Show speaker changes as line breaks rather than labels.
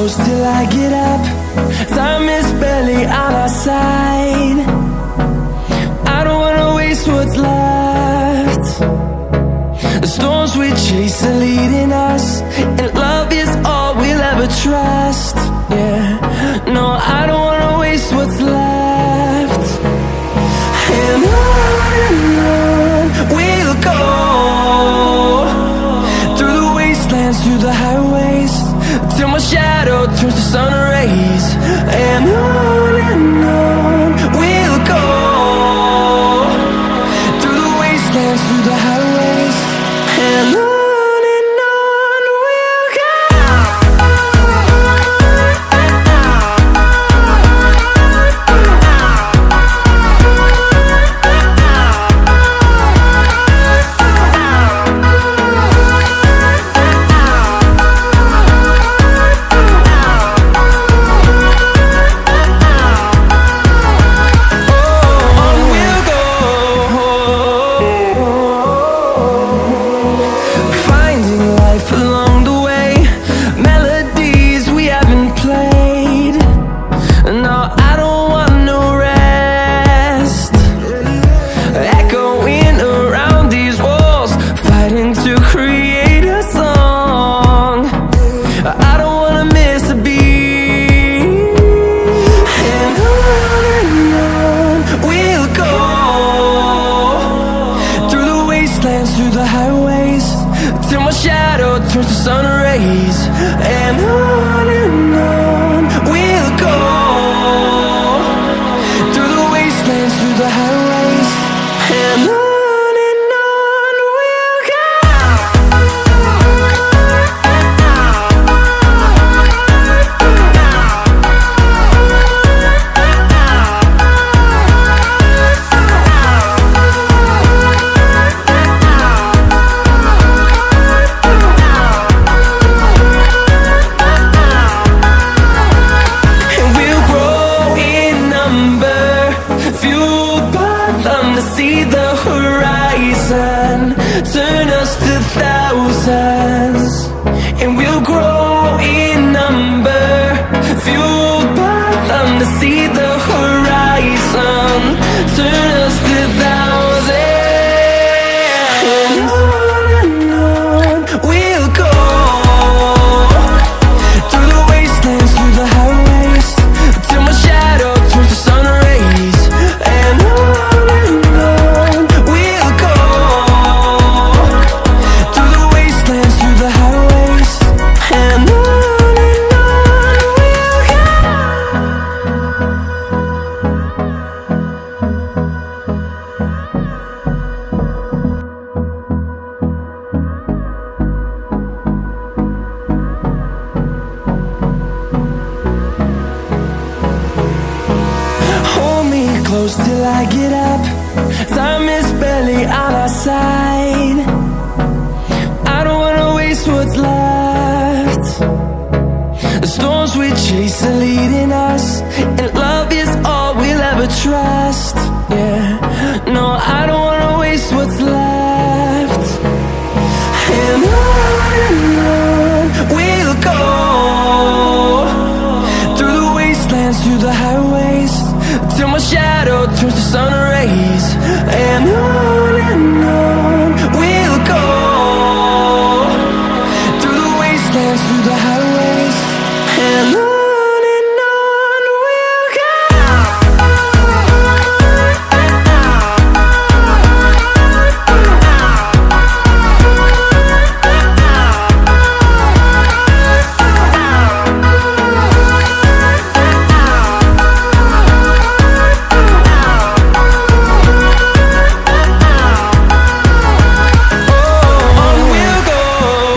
close till I get up. Time is barely on our side. I don't wanna waste what's left. The storms we chase are leading us, and love is all we'll ever trust. Yeah, no, I don't wanna waste what's left. And on we'll go, through the wastelands, through the highways, till my shadow turns to sun rays. And on we'll go, through the wastelands, through the highways, and on we'll go. Through the highways, till my shadow turns to sun rays. And on we'll go, through the wastelands, through the highways, and on we'll go. See the horizon, turn us to thousands, and we'll grow in number, fueled by them. To see the horizon, turn us to thousands, and on we'll go, through the wastelands, through the highways, till my shadow turns to sun rays. And close till I get up. Time is barely on our side. I don't wanna waste what's left. The storms we chase are leading us, and love is all we'll ever trust. Yeah, no, I don't wanna waste what's left. And on we'll go, through the wastelands, through the highways, till my shadow turns to sun rays. And on